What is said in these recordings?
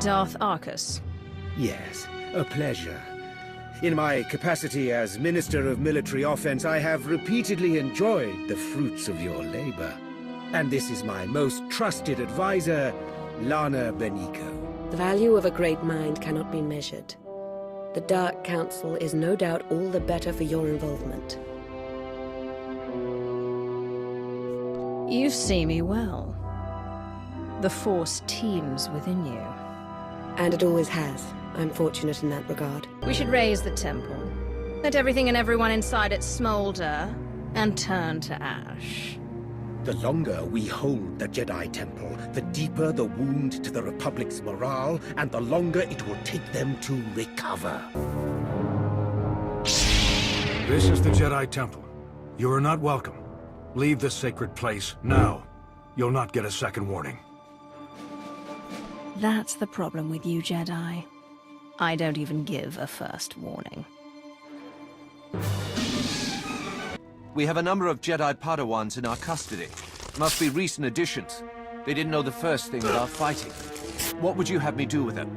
Darth Arcus. Yes, a pleasure. In my capacity as Minister of Military Offense, I have repeatedly enjoyed the fruits of your labor. And this is my most trusted advisor, Lana Benico. The value of a great mind cannot be measured. The Dark Council is no doubt all the better for your involvement. You see me well. The Force teems within you. And it always has. I'm fortunate in that regard. We should raise the temple. Let everything and everyone inside it smolder and turn to ash. The longer we hold the Jedi Temple, the deeper the wound to the Republic's morale, and the longer it will take them to recover. This is the Jedi Temple. You are not welcome. Leave this sacred place now. You'll not get a second warning. That's the problem with you, Jedi. I don't even give a first warning. We have a number of Jedi Padawans in our custody. Must be recent additions. They didn't know the first thing about fighting. What would you have me do with them?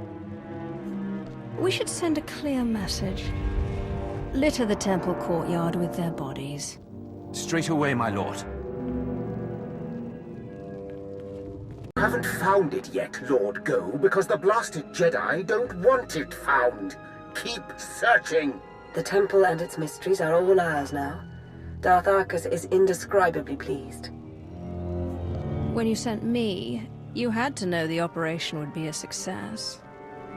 We should send a clear message. Litter the temple courtyard with their bodies. Straight away, my lord. You haven't found it yet, Lord Go, because the blasted Jedi don't want it found. Keep searching. The temple and its mysteries are all ours now. Darth Arcus is indescribably pleased. When you sent me, you had to know the operation would be a success.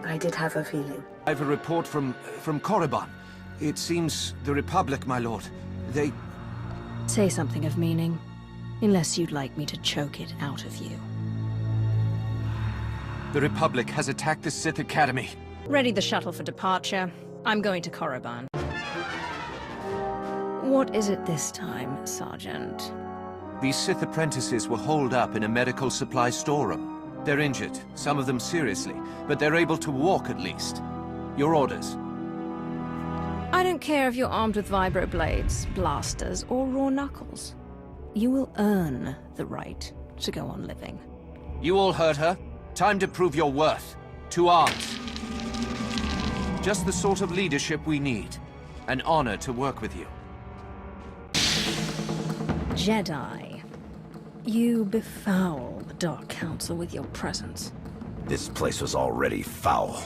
I did have a feeling. I have a report from Korriban. It seems the Republic, my lord, they... Say something of meaning, unless you'd like me to choke it out of you. The Republic has attacked the Sith Academy. Ready the shuttle for departure. I'm going to Korriban. What is it this time, Sergeant? These Sith apprentices were holed up in a medical supply storeroom. They're injured, some of them seriously, but they're able to walk at least. Your orders? I don't care if you're armed with vibroblades, blasters, or raw knuckles. You will earn the right to go on living. You all heard her. Time to prove your worth. To arms. Just the sort of leadership we need. An honor to work with you. Jedi, you befoul the Dark Council with your presence. This place was already foul.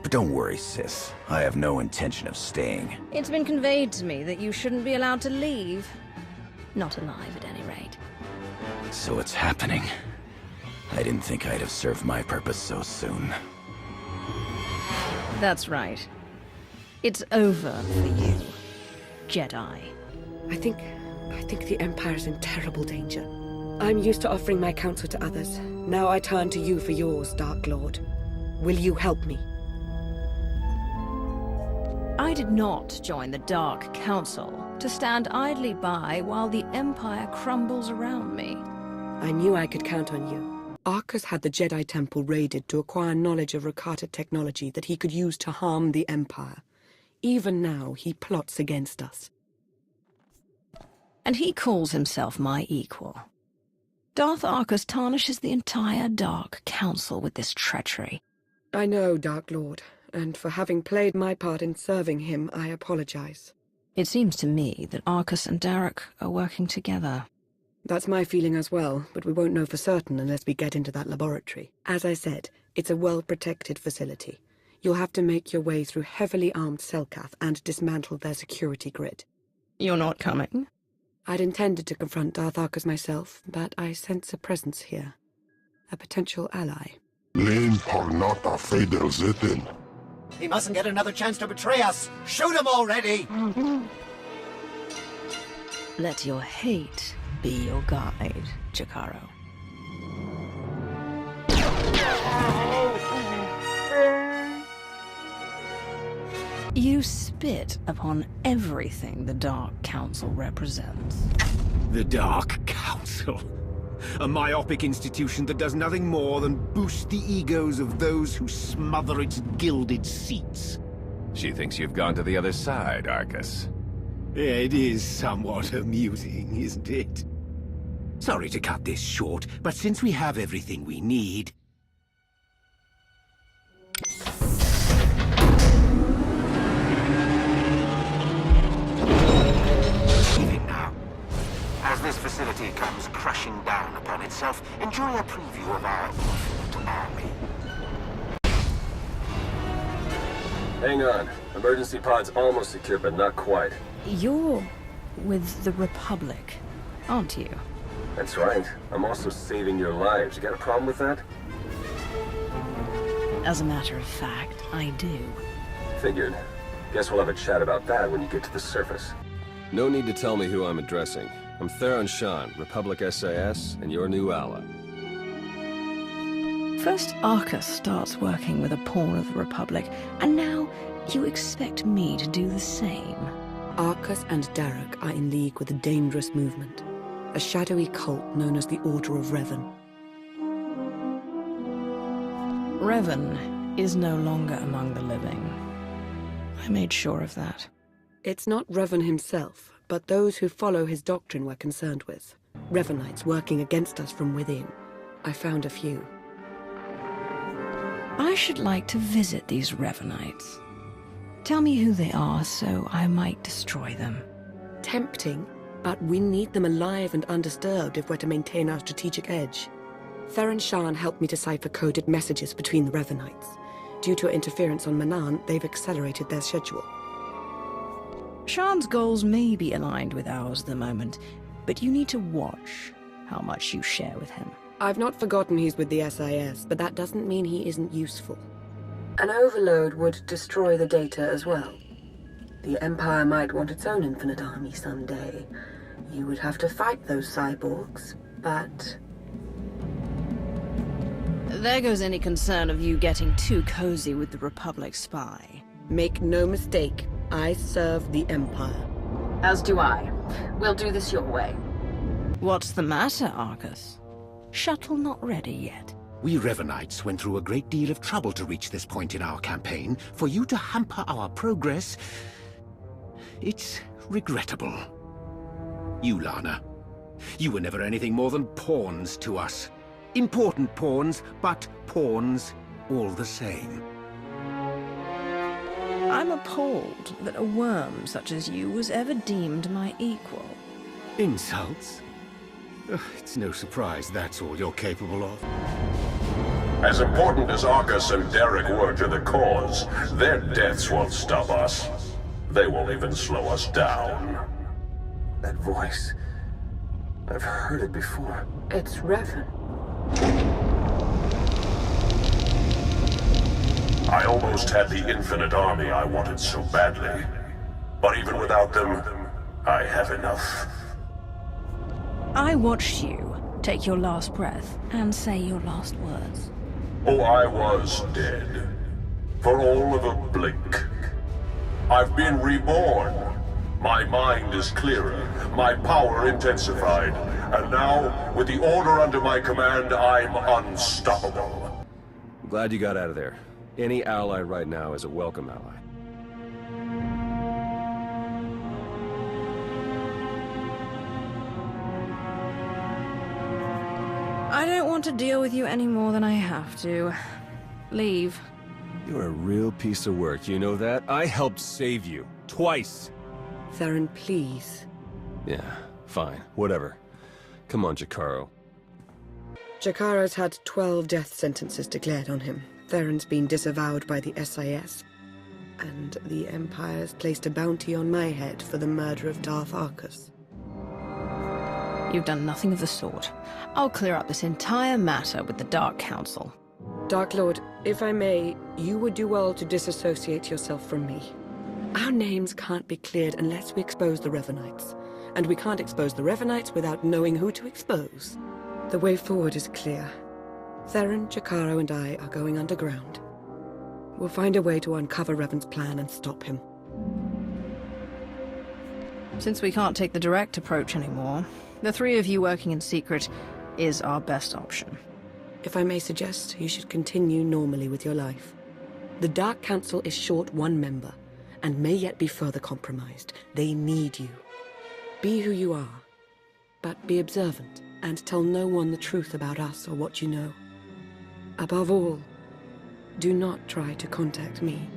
But don't worry, sis. I have no intention of staying. It's been conveyed to me that you shouldn't be allowed to leave. Not alive, at any rate. So it's happening. I didn't think I'd have served my purpose so soon. That's right. It's over for you, Jedi. I think the Empire's in terrible danger. I'm used to offering my counsel to others. Now I turn to you for yours, Dark Lord. Will you help me? I did not join the Dark Council to stand idly by while the Empire crumbles around me. I knew I could count on you. Arcus had the Jedi Temple raided to acquire knowledge of Rakata technology that he could use to harm the Empire. Even now, he plots against us. And he calls himself my equal. Darth Arcus tarnishes the entire Dark Council with this treachery. I know, Dark Lord, and for having played my part in serving him, I apologize. It seems to me that Arcus and Darek are working together. That's my feeling as well, but we won't know for certain unless we get into that laboratory. As I said, it's a well-protected facility. You'll have to make your way through heavily armed Selkath and dismantle their security grid. You're not coming? I'd intended to confront Darth Arcus myself, but I sense a presence here. A potential ally. He mustn't get another chance to betray us! Shoot him already! Let your hate be your guide, Jakaro. You spit upon everything the Dark Council represents. The Dark Council. A myopic institution that does nothing more than boost the egos of those who smother its gilded seats. She thinks you've gone to the other side, Arcus. It is somewhat amusing, isn't it? Sorry to cut this short, but since we have everything we need... facility comes crashing down upon itself, enjoy a preview of our infinite army. Hang on. Emergency pod's almost secure, but not quite. You're with the Republic, aren't you? That's right. I'm also saving your lives. You got a problem with that? As a matter of fact, I do. Figured. Guess we'll have a chat about that when you get to the surface. No need to tell me who I'm addressing. I'm Theron Shan, Republic SAS, and your new ally. First, Arcus starts working with a pawn of the Republic, and now you expect me to do the same. Arcus and Derek are in league with a dangerous movement, a shadowy cult known as the Order of Revan. Revan is no longer among the living. I made sure of that. It's not Revan himself, but those who follow his doctrine we're concerned with. Revanites working against us from within. I found a few. I should like to visit these Revanites. Tell me who they are so I might destroy them. Tempting, but we need them alive and undisturbed if we're to maintain our strategic edge. Theron Shan helped me decipher coded messages between the Revanites. Due to interference on Manan, they've accelerated their schedule. Shan's goals may be aligned with ours at the moment, but you need to watch how much you share with him. I've not forgotten he's with the SIS, but that doesn't mean he isn't useful. An overload would destroy the data as well. The Empire might want its own infinite army someday. You would have to fight those cyborgs, but... There goes any concern of you getting too cozy with the Republic spy. Make no mistake, I serve the Empire. As do I. We'll do this your way. What's the matter, Arcus? Shuttle not ready yet. We Revanites went through a great deal of trouble to reach this point in our campaign. For you to hamper our progress, it's regrettable. You, Lana, you were never anything more than pawns to us. Important pawns, but pawns all the same. I'm appalled that a worm such as you was ever deemed my equal. Insults? It's no surprise that's all you're capable of. As important as Arcus and Derek were to the cause, their deaths won't stop us. They won't even slow us down. That voice... I've heard it before. It's Revan. I almost had the infinite army I wanted so badly. But even without them, I have enough. I watched you take your last breath and say your last words. Oh, I was dead. For all of a blink. I've been reborn. My mind is clearer, my power intensified, and now, with the Order under my command, I'm unstoppable. I'm glad you got out of there. Any ally right now is a welcome ally. I don't want to deal with you any more than I have to. Leave. You're a real piece of work, you know that? I helped save you. Twice! Theron, please. Yeah, fine. Whatever. Come on, Jakaro. Jakaro's had 12 death sentences declared on him. Theron's been disavowed by the SIS. And the Empire's placed a bounty on my head for the murder of Darth Arcus. You've done nothing of the sort. I'll clear up this entire matter with the Dark Council. Dark Lord, if I may, you would do well to disassociate yourself from me. Our names can't be cleared unless we expose the Revanites. And we can't expose the Revanites without knowing who to expose. The way forward is clear. Theron, Jakaro, and I are going underground. We'll find a way to uncover Revan's plan and stop him. Since we can't take the direct approach anymore, the three of you working in secret is our best option. If I may suggest, you should continue normally with your life. The Dark Council is short one member, and may yet be further compromised. They need you. Be who you are, but be observant, and tell no one the truth about us or what you know. Above all, do not try to contact me.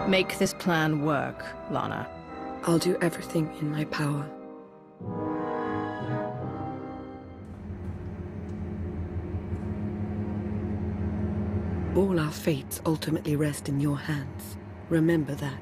Make this plan work, Lana. I'll do everything in my power. All our fates ultimately rest in your hands. Remember that.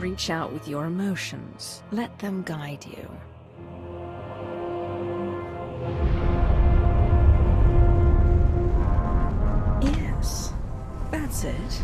Reach out with your emotions. Let them guide you. Yes, that's it.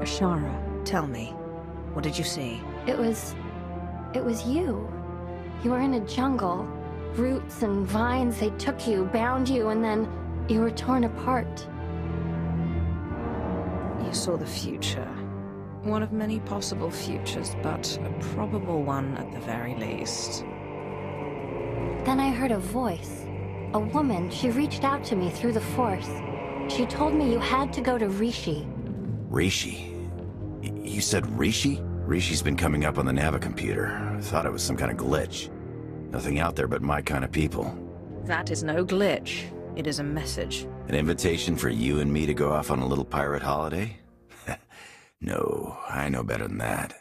Ashara, tell me, what did you see? It was you. You were in a jungle. Roots and vines, they took you, bound you, and then you were torn apart. You saw the future. One of many possible futures, but a probable one at the very least. Then I heard a voice. A woman, she reached out to me through the Force. She told me you had to go to Rishi. Rishi? You said Rishi? Rishi's been coming up on the Navicomputer. Thought it was some kind of glitch. Nothing out there but my kind of people. That is no glitch. It is a message. An invitation for you and me to go off on a little pirate holiday? No, I know better than that.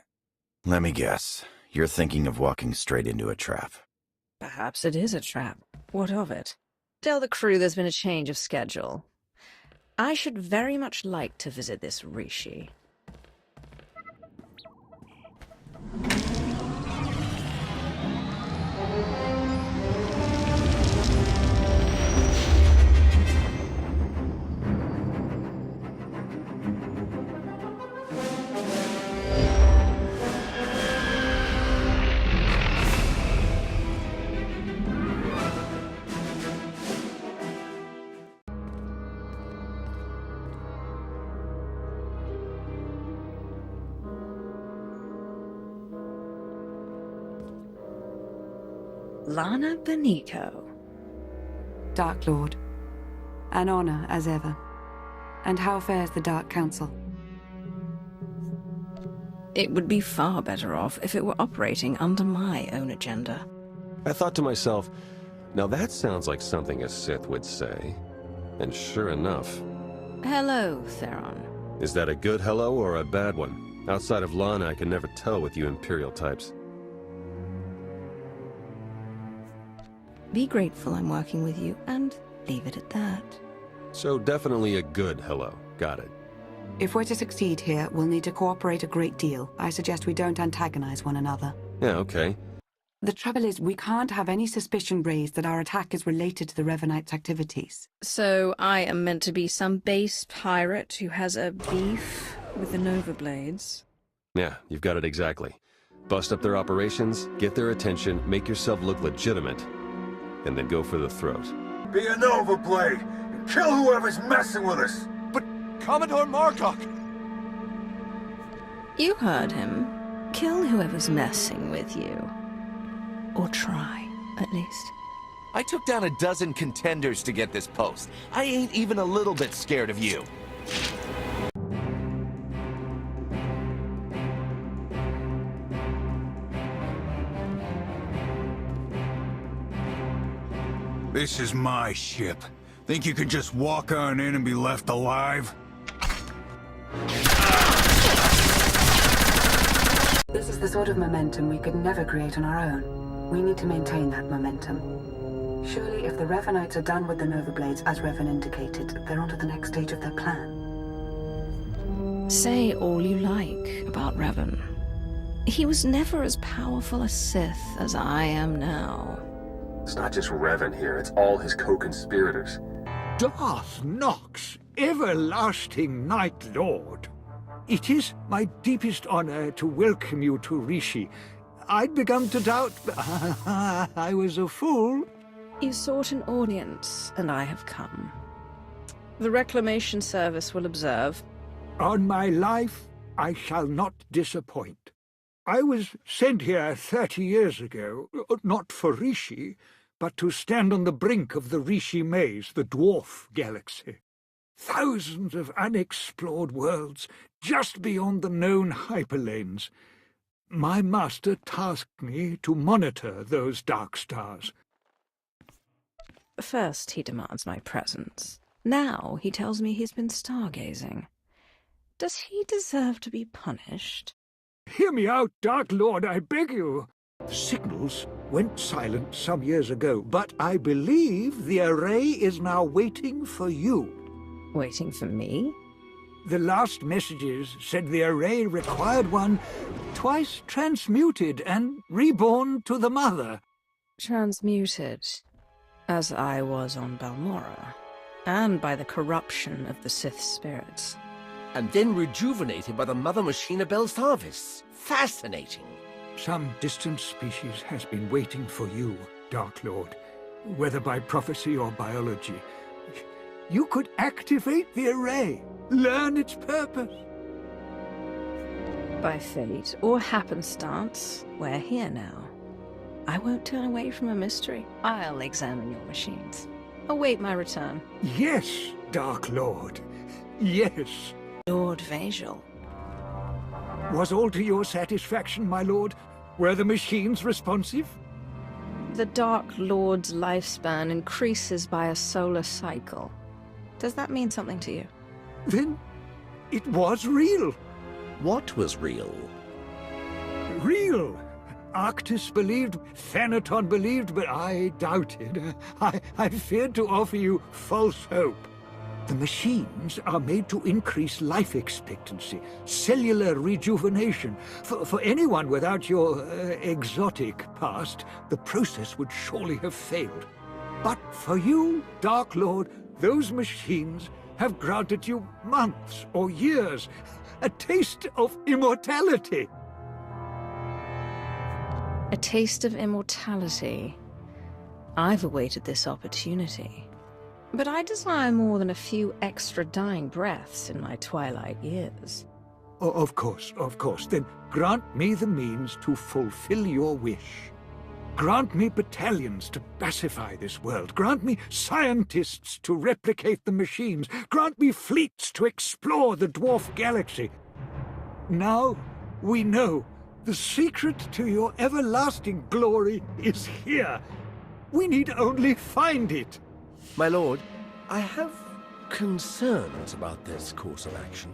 Let me guess. You're thinking of walking straight into a trap. Perhaps it is a trap. What of it? Tell the crew there's been a change of schedule. I should very much like to visit this Rishi. Lana Benito. Dark Lord. An honor, as ever. And how fares the Dark Council? It would be far better off if it were operating under my own agenda. I thought to myself, now that sounds like something a Sith would say. And sure enough. Hello, Theron. Is that a good hello or a bad one? Outside of Lana, I can never tell with you Imperial types. Be grateful I'm working with you, and leave it at that. So definitely a good hello. Got it. If we're to succeed here, we'll need to cooperate a great deal. I suggest we don't antagonize one another. Yeah, okay. The trouble is, we can't have any suspicion raised that our attack is related to the Revanites' activities. So I am meant to be some base pirate who has a beef with the Nova Blades? Yeah, you've got it exactly. Bust up their operations, get their attention, make yourself look legitimate, and then go for the throat. Be a Nova Blade and kill whoever's messing with us! But Commodore Marcock! You heard him. Kill whoever's messing with you. Or try, at least. I took down a dozen contenders to get this post. I ain't even a little bit scared of you. This is my ship. Think you could just walk on in and be left alive? This is the sort of momentum we could never create on our own. We need to maintain that momentum. Surely if the Revanites are done with the Nova Blades, as Revan indicated, they're on to the next stage of their plan. Say all you like about Revan. He was never as powerful a Sith as I am now. It's not just Revan here, it's all his co-conspirators. Darth Nox, everlasting Night Lord. It is my deepest honor to welcome you to Rishi. I'd begun to doubt... I was a fool. You sought an audience, and I have come. The Reclamation Service will observe. On my life, I shall not disappoint. I was sent here 30 years ago, not for Rishi, but to stand on the brink of the Rishi Maze, the dwarf galaxy. Thousands of unexplored worlds, just beyond the known hyperlanes. My master tasked me to monitor those dark stars. First he demands my presence. Now he tells me he's been stargazing. Does he deserve to be punished? Hear me out, Dark Lord, I beg you. The signals went silent some years ago, but I believe the array is now waiting for you. Waiting for me? The last messages said the array required one twice transmuted and reborn to the Mother. Transmuted, as I was on Balmora, and by the corruption of the Sith spirits. And then rejuvenated by the Mother Machine of Belsavis. Fascinating. Some distant species has been waiting for you, Dark Lord, whether by prophecy or biology. You could activate the array, learn its purpose. By fate or happenstance, we're here now. I won't turn away from a mystery. I'll examine your machines. Await my return. Yes, Dark Lord. Yes. Lord Vajal. Was all to your satisfaction, my lord? Were the machines responsive? The Dark Lord's lifespan increases by a solar cycle. Does that mean something to you? Then it was real. What was real? Real. Arctis believed, Thanaton believed, but I doubted. I feared to offer you false hope. The machines are made to increase life expectancy, cellular rejuvenation. For anyone without your exotic past, the process would surely have failed. But for you, Dark Lord, those machines have granted you months or years, a taste of immortality. A taste of immortality. I've awaited this opportunity. But I desire more than a few extra dying breaths in my twilight years. Of course. Then grant me the means to fulfill your wish. Grant me battalions to pacify this world. Grant me scientists to replicate the machines. Grant me fleets to explore the dwarf galaxy. Now we know the secret to your everlasting glory is here. We need only find it. My lord, I have concerns about this course of action.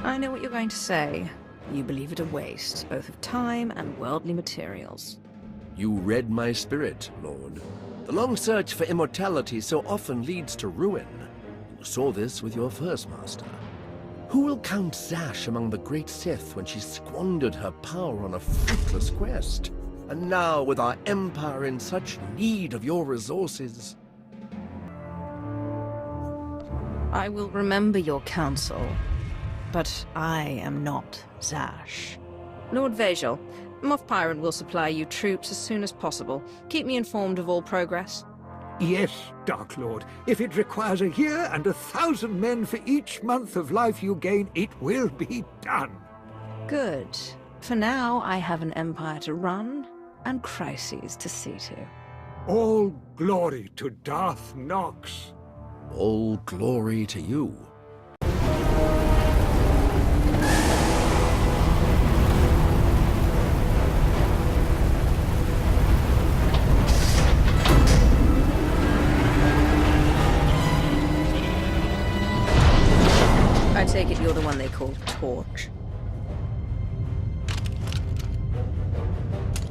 I know what you're going to say. You believe it a waste, both of time and worldly materials. You read my spirit, Lord. The long search for immortality so often leads to ruin. You saw this with your first master. Who will count Zash among the great Sith when she squandered her power on a fruitless quest? And now, with our empire in such need of your resources... I will remember your counsel, but I am not Zash. Lord Vajal, Moff Pyron will supply you troops as soon as possible. Keep me informed of all progress. Yes, Dark Lord. If it requires a year and 1,000 men for each month of life you gain, it will be done. Good. For now, I have an empire to run and crises to see to. All glory to Darth Nox. All glory to you. I take it you're the one they call Torch.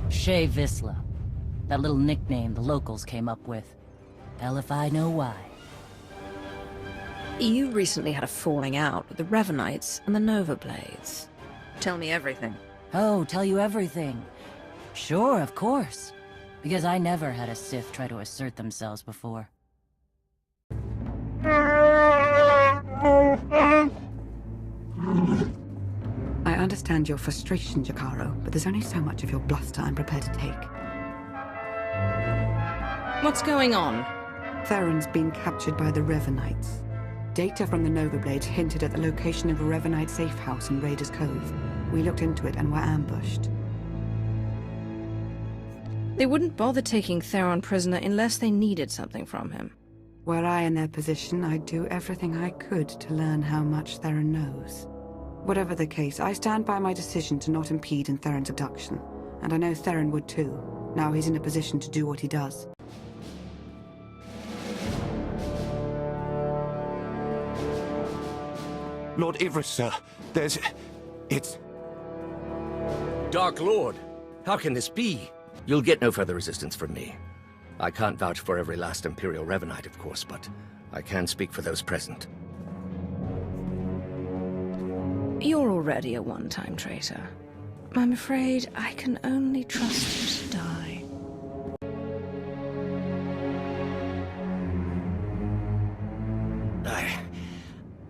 Shay Visla. That little nickname the locals came up with. Hell if I know why. You recently had a falling out with the Revanites and the Nova Blades. Tell me everything. Oh, tell you everything. Sure, of course. Because I never had a Sith try to assert themselves before. understand your frustration, Jakaro, but there's only so much of your bluster I'm prepared to take. What's going on? Theron's been captured by the Revanites. Data from the Nova Blades hinted at the location of a Revanite safe house in Raiders Cove. We looked into it and were ambushed. They wouldn't bother taking Theron prisoner unless they needed something from him. Were I in their position, I'd do everything I could to learn how much Theron knows. Whatever the case, I stand by my decision to not impede in Theron's abduction. And I know Theron would too. Now he's in a position to do what he does. Lord Ivris, sir. It's... Dark Lord, how can this be? You'll get no further resistance from me. I can't vouch for every last Imperial Revanite, of course, but I can speak for those present. You're already a one-time traitor. I'm afraid I can only trust you to die.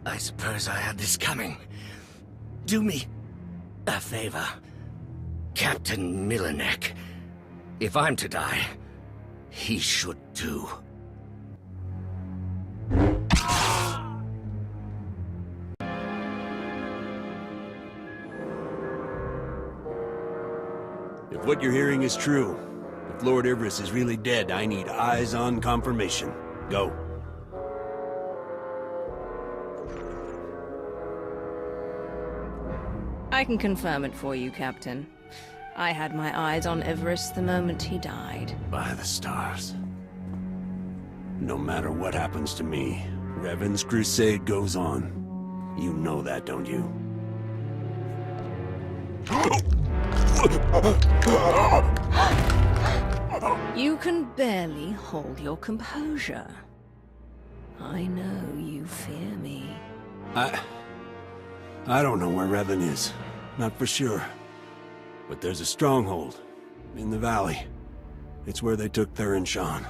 I suppose I had this coming. Do me a favor, Captain Milanek. If I'm to die, he should too. If what you're hearing is true, if Lord Ivris is really dead, I need eyes-on confirmation. Go. I can confirm it for you, Captain. I had my eyes on Ivris the moment he died. By the stars. No matter what happens to me, Revan's crusade goes on. You know that, don't you? You can barely hold your composure. I know you fear me. I don't know where Revan is. Not for sure. But there's a stronghold in the valley. It's where they took Theron Shan.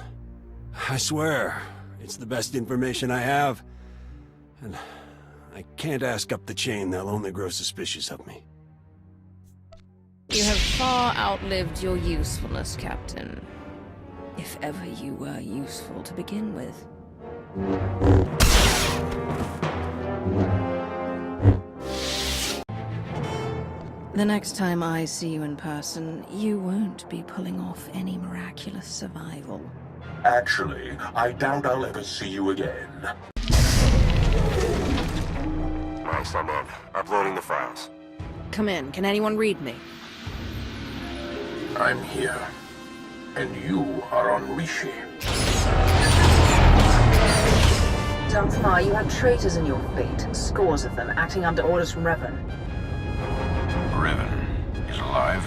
I swear, it's the best information I have. And I can't ask up the chain. They'll only grow suspicious of me. You have far outlived your usefulness, Captain. If ever you were useful to begin with. The next time I see you in person, you won't be pulling off any miraculous survival. Actually, I doubt I'll ever see you again. Nice, I'm in. Uploading the files. Come in. Can anyone read me? I'm here. And you are on Rishi. Darth Nox, you have traitors in your fleet. Scores of them, acting under orders from Revan. Revan is alive.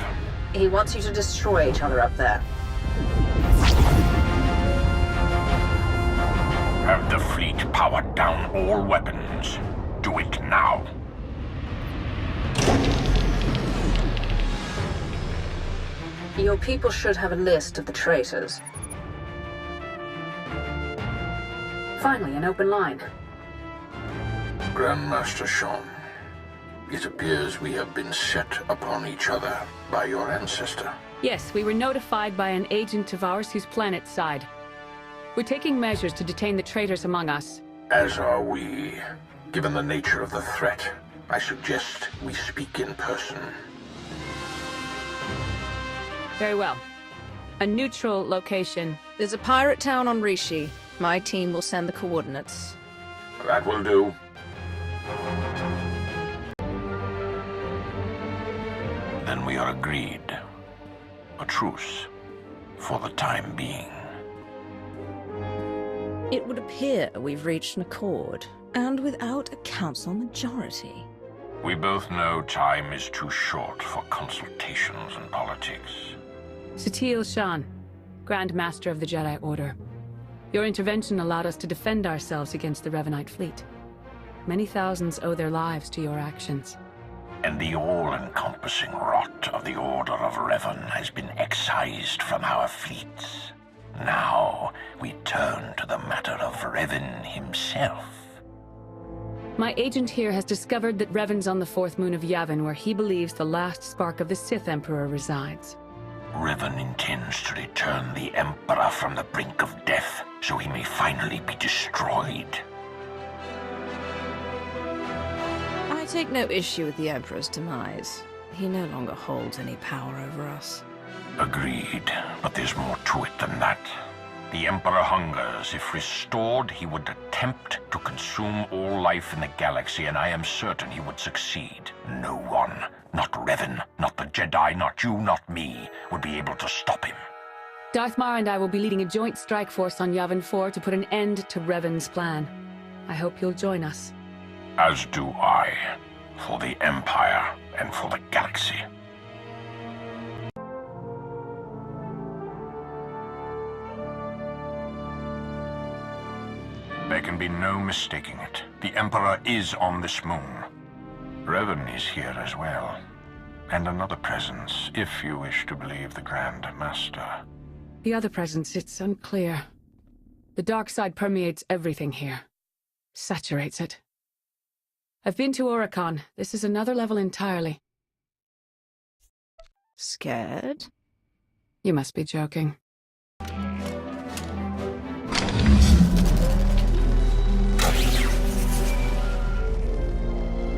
He wants you to destroy each other up there. Have the fleet power down all weapons. Do it now. Your people should have a list of the traitors. Finally, an open line. Grandmaster Shan, it appears we have been set upon each other by your ancestor. Yes, we were notified by an agent of ours whose planet side. We're taking measures to detain the traitors among us. As are we. Given the nature of the threat, I suggest we speak in person. Very well. A neutral location. There's a pirate town on Rishi. My team will send the coordinates. That will do. Then we are agreed. A truce. For the time being. It would appear we've reached an accord, and without a council majority. We both know time is too short for consultations and politics. SWTOR Shan, Grand Master of the Jedi Order. Your intervention allowed us to defend ourselves against the Revanite fleet. Many thousands owe their lives to your actions. And the all-encompassing rot of the Order of Revan has been excised from our fleets. Now, we turn to the matter of Revan himself. My agent here has discovered that Revan's on the fourth moon of Yavin, where he believes the last spark of the Sith Emperor resides. Revan intends to return the Emperor from the brink of death, so he may finally be destroyed. I take no issue with the Emperor's demise. He no longer holds any power over us. Agreed, but there's more to it than that. The Emperor hungers. If restored, he would attempt to consume all life in the galaxy, and I am certain he would succeed. No one, not Revan, not the Jedi, not you, not me, would be able to stop him. Darth Mar and I will be leading a joint strike force on Yavin 4 to put an end to Revan's plan. I hope you'll join us. As do I, for the Empire and for the galaxy. There can be no mistaking it. The Emperor is on this moon. Revan is here as well. And another presence, if you wish to believe the Grand Master. The other presence, it's unclear. The dark side permeates everything here. Saturates it. I've been to Oricon. This is another level entirely. Scared? You must be joking.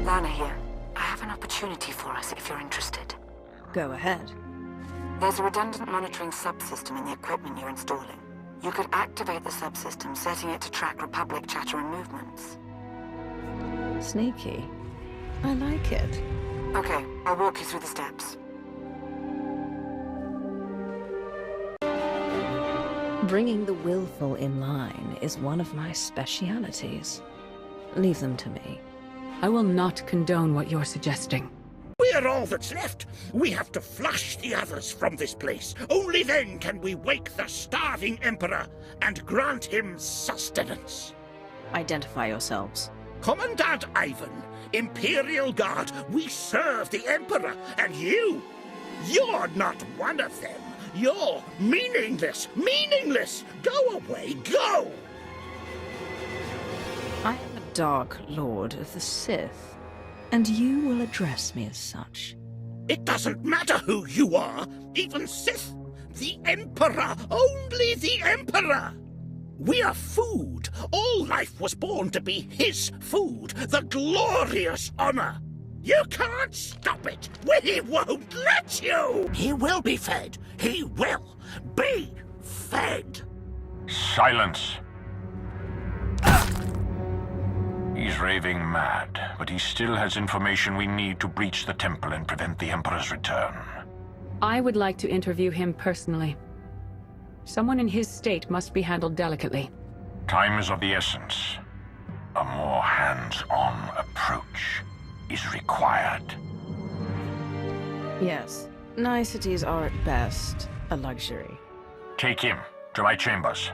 Lana here. I have an opportunity for us if you're interested. Go ahead. There's a redundant monitoring subsystem in the equipment you're installing. You could activate the subsystem, setting it to track Republic chatter and movements. Sneaky. I like it. Okay, I'll walk you through the steps. Bringing the willful in line is one of my specialities. Leave them to me. I will not condone what you're suggesting. We're all that's left. We have to flush the others from this place. Only then can we wake the starving Emperor and grant him sustenance. Identify yourselves. Commandant Ivan, Imperial Guard, we serve the Emperor, and you're not one of them. You're meaningless, meaningless! Go away, go! I am a Dark Lord of the Sith, and you will address me as such. It doesn't matter who you are, even Sith. The Emperor, only the Emperor! We are food. All life was born to be his food, the glorious honor. You can't stop it. We won't let you. He will be fed. He will be fed. Silence. He's raving mad, but he still has information we need to breach the temple and prevent the Emperor's return. I would like to interview him personally. Someone in his state must be handled delicately. Time is of the essence. A more hands-on approach is required. Yes, niceties are at best a luxury. Take him to my chambers.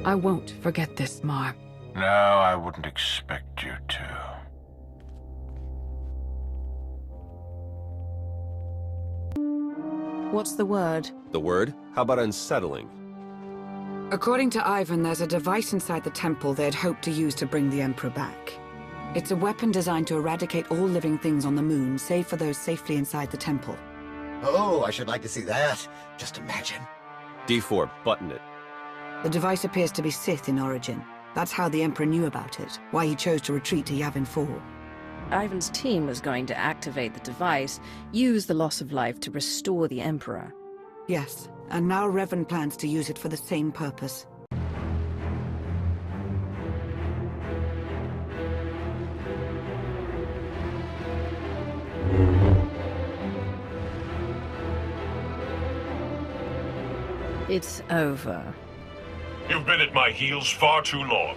I won't forget this, Mar. No, I wouldn't expect you to. What's the word? The word? How about unsettling? According to Ivan, there's a device inside the temple they'd hoped to use to bring the Emperor back. It's a weapon designed to eradicate all living things on the moon, save for those safely inside the temple. Oh, I should like to see that. Just imagine. D4, button it. The device appears to be Sith in origin. That's how the Emperor knew about it, why he chose to retreat to Yavin 4. Ivan's team was going to activate the device, use the loss of life to restore the Emperor. Yes, and now Revan plans to use it for the same purpose. It's over. You've been at my heels far too long.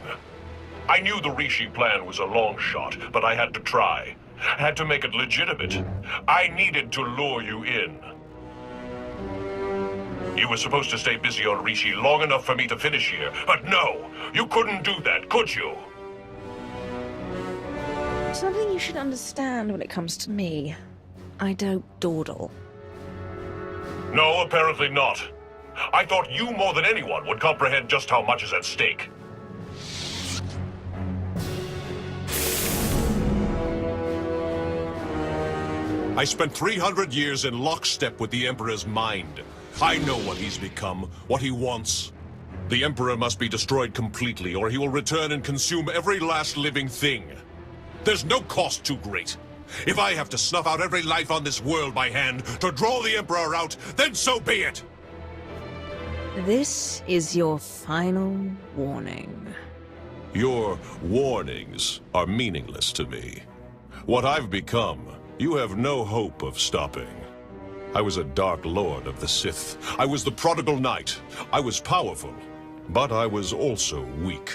I knew the Rishi plan was a long shot, but I had to try. I had to make it legitimate. I needed to lure you in. You were supposed to stay busy on Rishi long enough for me to finish here, but no! You couldn't do that, could you? Something you should understand when it comes to me. I don't dawdle. No, apparently not. I thought you more than anyone would comprehend just how much is at stake. I spent 300 years in lockstep with the Emperor's mind. I know what he's become, what he wants. The Emperor must be destroyed completely, or he will return and consume every last living thing. There's no cost too great. If I have to snuff out every life on this world by hand to draw the Emperor out, then so be it! This is your final warning. Your warnings are meaningless to me. What I've become, you have no hope of stopping. I was a Dark Lord of the Sith. I was the prodigal knight. I was powerful, but I was also weak.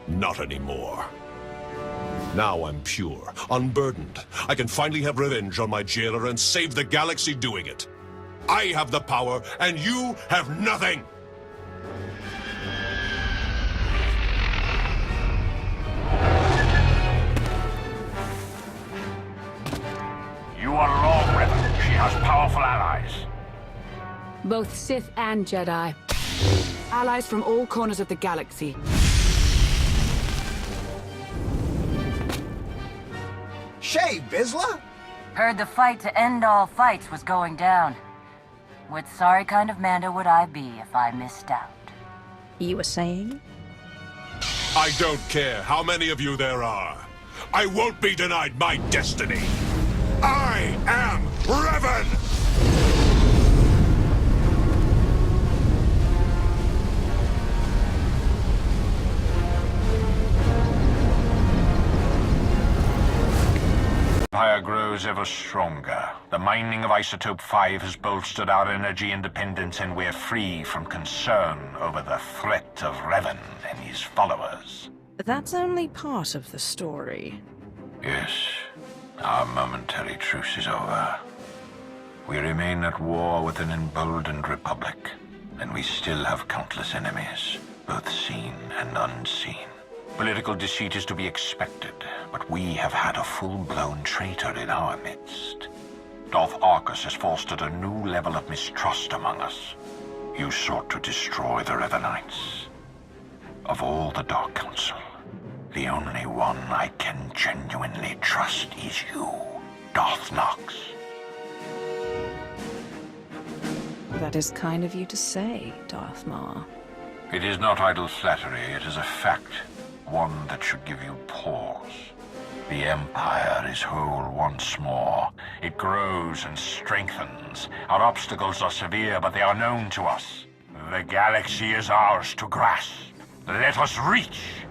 Not anymore. Now I'm pure, unburdened. I can finally have revenge on my jailer and save the galaxy doing it. I have the power, and you have nothing! You are wrong, Revan. She has powerful allies. Both Sith and Jedi. Allies from all corners of the galaxy. Shay, Vizsla? Heard the fight to end all fights was going down. What sorry kind of Mando would I be if I missed out? You were saying? I don't care how many of you there are. I won't be denied my destiny. I am Revan! The Empire grows ever stronger. The mining of Isotope 5 has bolstered our energy independence, and we're free from concern over the threat of Revan and his followers. That's only part of the story. Yes, our momentary truce is over. We remain at war with an emboldened republic, and we still have countless enemies, both seen and unseen. Political deceit is to be expected, but we have had a full-blown traitor in our midst. Darth Nox has fostered a new level of mistrust among us. You sought to destroy the Revanites. Of all the Dark Council, the only one I can genuinely trust is you, Darth Nox. That is kind of you to say, Darth Maul. It is not idle flattery, it is a fact. One that should give you pause. The Empire is whole once more. It grows and strengthens. Our obstacles are severe, but they are known to us. The galaxy is ours to grasp. Let us reach